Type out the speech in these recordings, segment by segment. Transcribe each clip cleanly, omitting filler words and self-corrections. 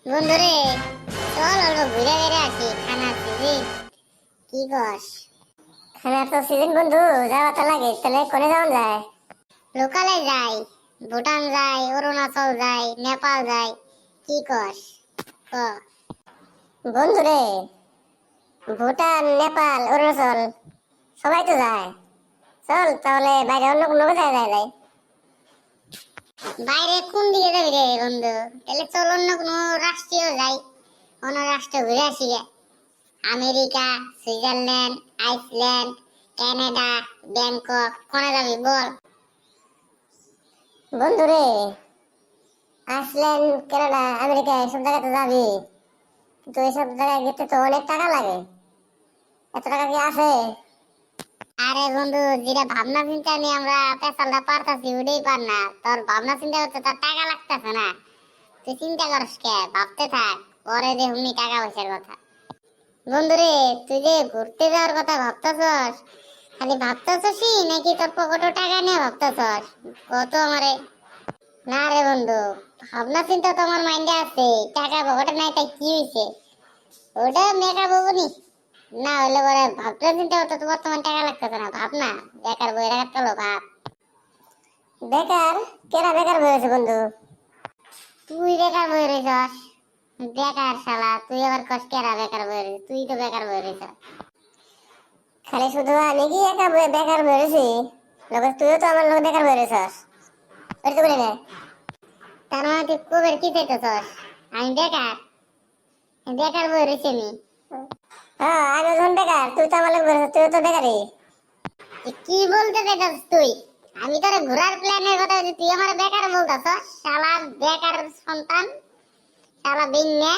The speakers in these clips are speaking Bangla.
বন্ধুরে, চল অল্প ঘুরে ঘুরে আসি। খানার সিজন কি কস? খানার তো সিজন বন্ধু, যাওয়া তো লাগে। তাহলে কোনে যাওয়া যায়? লোকালে যাই, ভুটান যাই, অরুণাচল যাই, নেপাল যাই, কি কস? ক। বন্ধু রে, ভুটান, নেপাল, অরুণাচল সবাই তো যায়। চল তাহলে বাইরে অন্য কোনো জায়গায় যায়। বাইরে কোন দিকে যাবি রে বন্ধু? তাহলে চল অন্য কোনো রাষ্ট্রীয় যাই, অন্য রাষ্ট্র ঘুরে আসি গে। America, Switzerland, Iceland, Canada, Bangkok, কোনে যাবি বল? বন্ধু রে, আইসল্যান্ড, কানাডা, আমেরিকা এসব জায়গায় তো যাবি, কিন্তু এসব জায়গায় যেতে তো অনেক টাকা লাগে। এত টাকা কি আছে? আরে বন্ধু, যেটা ভাবনা চিন্তা নিয়ে আমরা পেশালটা পারতাছি ওটাই পার না। তোর ভাবনা চিন্তা করতে তোর টাকা লাগতেছে না, তুই চিন্তা করস কে? ভাবতে থাক, পরে দেখুনি টাকা পয়সার কথা। বন্ধুরে, তুই যে ঘুরতে যাওয়ার কথা ভাবতেছস, খালি ভাবতেছসই নাকি তোর পকেটে টাকা নিয়ে ভাবতেছস? কত আমারে। না রে বন্ধু, ভাবনা চিন্তা তো আমার মাইন্ডে আছে, টাকা পকেটে নাই তাই কি হইছে? ওটা মেকআপ হবো নি। না হলে পরে ভাবনা চিন্তা করতে তো বর্তমান টাকা লাগতেছে না, ভাব না। বেকার বই রাখার চলো ভাব। বেকার? কেনা বেকার হয়েছে বন্ধু? তুই বেকার বই রইছস? বেকার শালা, তুই আবার কস কেরা বেকার বই রইছিস? তুই তো বেকার বই রইছস। খালি শুধু আমি কি একা বেকার হয়েছি? লোক তুইও তো আমার লোক বেকার হয়েছিস। ওই তো বলি না। তার মানে তুই কবের কি চাইতেছস? আমি বেকার? বেকার বই রইছি আমি। হ্যাঁ, আমি যখন বেকার, তুই তো আমার লোক বলেছিস, তুইও তো বেকারই। কি বলতে চাইতেছিস তুই? আমি তোর ঘোরার প্ল্যানের কথা বলছি, তুই আমার বেকার বলতেছস? শালা বেকার সন্তান, শালা বিন্যা।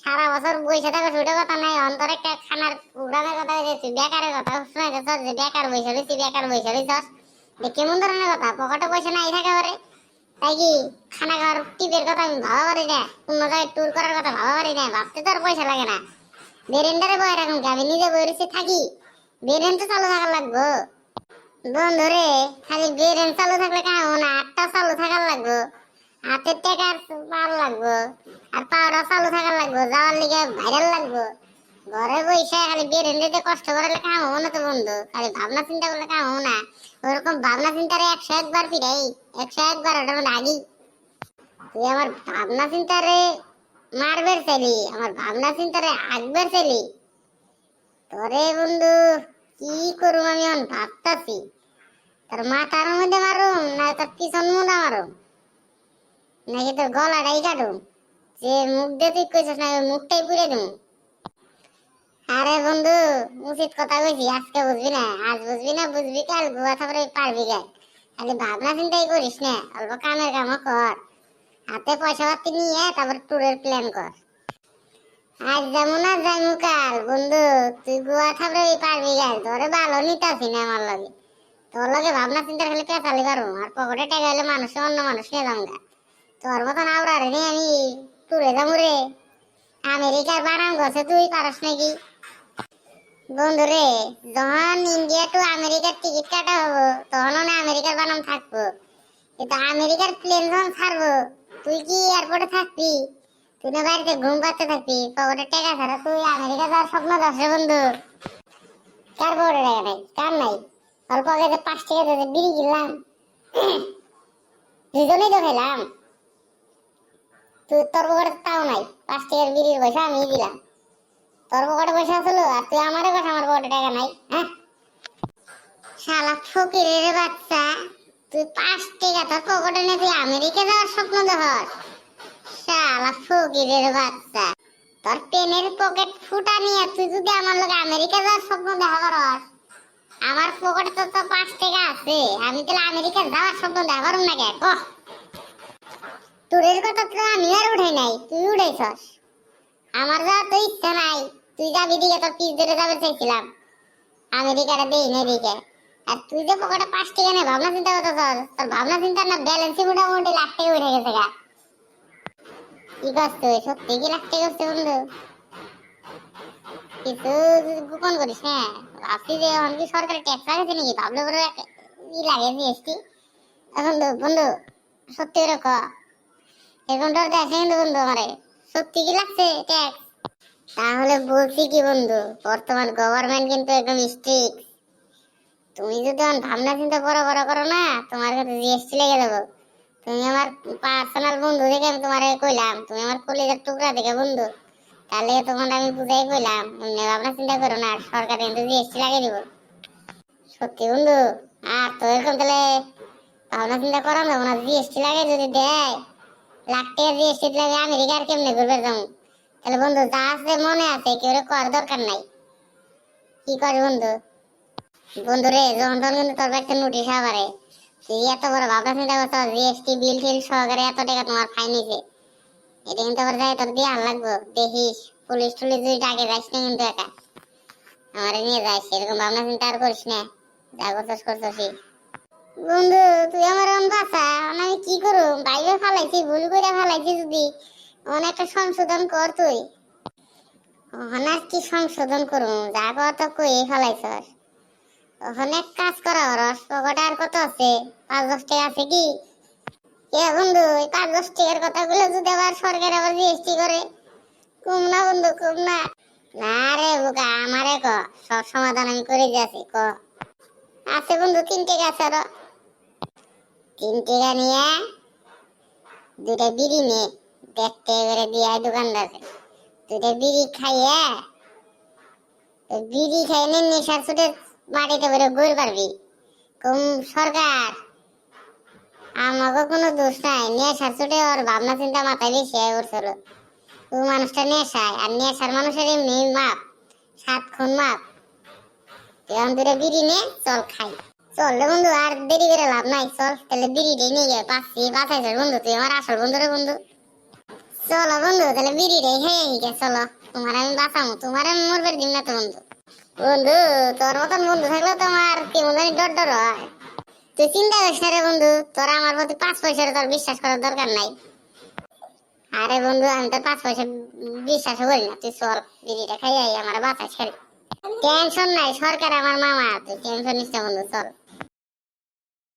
সারা বছর বসে থাকো, ছোট কথা নাই। অন্তর একটা খানার উড়ানের কথা বলছি, তুই বেকারের কথা শুনাইতেছস যে বেকার বসে রয়েছি, বেকার বসে রয়েছস। কেমন ধরনের কথা? পকেটে পয়সা নাই থাকে পারে তাই কি? খানা খাওয়ার টিপের কথা আমি ভাবা পারি না? অন্য জায়গায় ট্যুর করার কথা ভাবা পারি না? ভাবতে তো আর পয়সা লাগে না। বেরেন্ডারে বয়ে রাখুন কি? আমি নিজে বয়ে রয়েছি থাকি, বেরেন তো চালু থাকার লাগবো। বন্ধুরে, খালি বেরেন চালু থাকলে কেমন না, আটটা চালু থাকার লাগবো, হাতের টেকার পার লাগবো, আর পাওয়াটা চালু থাকার লাগবো, যাওয়ার লিগে ভাইরাল লাগবো। ঘরে বসে খালি বেরেন দিতে কষ্ট করলে কাম হবো না তো বন্ধু। খালি ভাবনা চিন্তা করলে কাম হবো না। ওরকম ভাবনা চিন্তারে 101 বার ফিরাই, 101 বার ওটার মধ্যে আগি। তুই আমার ভাবনা চিন্তারে মারবের চাইলি, আমার ভাবনা চিন্তারে আগবের চাইলি। তোরে বন্ধু কি করুম আমি এখন ভাবতাছি। তোর মাথার মধ্যে মারুম না তোর পিছন মুড়া মারুম, নাকি তোর গলাটাই কাটুম? যে মুখ দিয়ে তুই কইছিস না, ওই মুখটাই পুড়ে দিম। আরে বন্ধু, উচিত কথা কইছি, আজকে বুঝবি না, আজ বুঝবি না, বুঝবি কাল, গোয়া তারপরে পারবি গাই। খালি ভাবনা চিন্তাই করিস না, অল্প কামের কামও কর। হাতে পয়সা পাতি নিয়ে তারপর ট্যুরের প্ল্যান কর। আজ যেমন আজ যাইমু কাল বন্ধু, তুই গোয়া থাকলে পারবি গাই। তোরে ভালো নিতাছি না আমার লগে, তোর লগে ভাবনা চিন্তা খালি পেঁচালি পারবো। আর পকেটে টাকা হলে মানুষ অন্য মানুষ নিয়ে যাবো গা। তোর মতন আওড়ারে নিয়ে আমি ট্যুরে যাবো রে? আমেরিকার বানাম গছে তুই পারস নাকি? বন্ধুরে, যখন ইন্ডিয়া টু আমেরিকার টিকিট কাটা হবো তখন না আমেরিকার বানাম থাকবো, কিন্তু আমেরিকার প্লেন যখন ছাড়বো তুই কি এয়ারপোর্টে থাকবি? তুই না বাড়িতে ঘুম পাচ্ছে থাকবি? পকেটে টাকা ছাড়া তুই আমেরিকা যাওয়ার স্বপ্ন দেখছ বন্ধু? কার পকেটে টাকা নাই? কার নাই? অল্প আগে যে 5 টাকা দিয়ে বিড়ি কিনলাম, দুজনেই তো খেলাম। তুই তোর পকেটে তাও নাই, 5 টাকার বিড়ির পয়সা আমি দিলাম। তোর পকেটে পয়সা আসলো আর তুই আমারে কথা আমার পকেটে টাকা নাই? হ্যাঁ শালা ফকিরের বাচ্চা, তুই 5 টাকা তোর পকেটে নিয়ে তুই আমেরিকা যাওয়ার স্বপ্ন দেখস? শালা ফকিরের বাচ্চা, তোর পেনের পকেট ফুটা নিয়ে তুই যদি আমার লোক আমেরিকা যাওয়ার স্বপ্ন দেখা করস, আমার পকেটে তো 5 টাকা আছে, আমি তাহলে আমেরিকা যাওয়ার স্বপ্ন দেখা করুম না কে? কহ। ট্যুরের কথা তো আমি আর উঠাই নাই, তুই উঠাইছস। আমার যাওয়ার তো ইচ্ছা নাই, তুই যাবি দিকে তোর পিস ধরে যাবে চাইছিলাম, আমেরিকাটা দেই না দিকে। আর তুই যে পকেটে 5 টাকা নেই ভাবনা চিন্তা করতেছস, তোর ভাবনা চিন্তা না ব্যালেন্সই মোটামুটি লাখ টাকা উঠে গেছে গা। কি করছ তুই? সত্যি কি লাখ টাকা হচ্ছে বন্ধু? কিছু গোপন করিস না। ভাবছি যে এখন কি সরকারি ট্যাক্স লাগাচ্ছে নাকি, ভাবলে পরে ই লাগে জিএসটি। এখন বন্ধু সত্যি করে ক, এরকম তোর দেখে কিন্তু বন্ধু আমারে সত্যি কি লাগছে ট্যাক্স? তাহলে বলছি কি বন্ধু, বর্তমান গভর্নমেন্ট কিন্তু একদম স্ট্রিক্ট। তুমি যদি এখন ভাবনা চিন্তা বড় বড় করো না, তোমার কাছে জিএসটি লেগে দেবো। তুমি আমার পার্সোনাল বন্ধু দেখে আমি তোমারে কইলাম, তুমি আমার কলিজার টুকরা দেখে বন্ধু, তাহলে তোমার আমি বুঝাই কইলাম এমনি ভাবনা চিন্তা করো না, সরকার কিন্তু জিএসটি লাগিয়ে দিব। সত্যি বন্ধু। আর তো এরকম তাহলে ভাবনা চিন্তা করা যাবো না, জিএসটি লাগে যদি দেয়, লাখ টাকা জিএসটি লাগে আমেরিকার কেমনে ঘুরবে যাবো। তাহলে বন্ধু যা আছে মনে আছে, কেউ করার দরকার নাই। কি করে বন্ধু? বন্ধু রে, যখন তখন কিন্তু তোর একটা নোটিশ আবারে, তুই এত বড় ভাবনা চিন্তা করছো, জিএসটি বিল টিল সহকারে এত টাকা তোমার ফাইন নিছে, এটা কিন্তু আবার যাই তোর দিয়ে আর লাগবো। দেখিস পুলিশ টুলিশ যদি ডাকে যাইস না কিন্তু একা, আমারে নিয়ে যাইস। এরকম ভাবনা চিন্তা আর করিস না, যা করছস করছসই। বন্ধু তুই আমার এখন বাঁচা, আমি কি করুম? বাইরে ফালাইছি, ভুল করে ফালাইছি, যদি অনেকটা সংশোধন কর তুই। অনেক কি সংশোধন করুম, যা কর তো কই ফালাইছস। অনেক কাজ করা হরস, পকেটে আর কত আছে? 5-10 টাকা আছে কি? এ বন্ধু, এই 5-10 টাকার কথাগুলো যদি আবার সরকার আবার জিএসটি করে, কম না বন্ধু, কম না? না রে বোকা, আমারে ক, সব সমাধান আমি করে দিয়েছি, ক। আছে বন্ধু, 3 টাকা আছে আরো। 3 টাকা নিয়ে 2টা বিড়ি নে, দেখতে করে দিয়ে দোকানদারে। 2টা বিড়ি খাইয়ে, বিড়ি খাইয়ে নেশার ছুটে মাটিতে বেরো ঘুরে পারবি। কম সরকার, আমাকে কোনো দোষ নাই, নেশার ছুটে ওর ভাবনা চিন্তা মাথায় বেশি হয়ে পড়ছিল। ও মানুষটা নেশায়, আর নেশার মানুষের এমনি মাপ, 7 খুন মাপ। তুই এখন 2টা বিড়ি নে, চল খাই। চল রে বন্ধু, আর দেরি করে লাভ নাই, চল তাহলে বিড়িটাই নিয়ে গে। বাঁচাইছিস বন্ধু, তুই আমার আসল বন্ধু রে বন্ধু। চলো বন্ধু, তাহলে বিড়িটাই খেয়ে গে, চলো। তোমার আমি বাঁচামো, তোমার আমি মরবার দিন না তো বন্ধু। বন্ধু, তোর মতন বন্ধু থাকলে তো আমার কেমন জানি ডর ডর হয়। তুই চিন্তা করিস না রে বন্ধু, তোর আমার প্রতি 5 পয়সার তোর বিশ্বাস করার দরকার নাই। আরে বন্ধু, আমি তোর 5 পয়সা বিশ্বাস করি না, তুই চল বিড়িটা খাইয়াই আমার বাঁচাইস। টেনশন নাই, সরকার আমার মামা, তুই টেনশন নিস না বন্ধু, চল।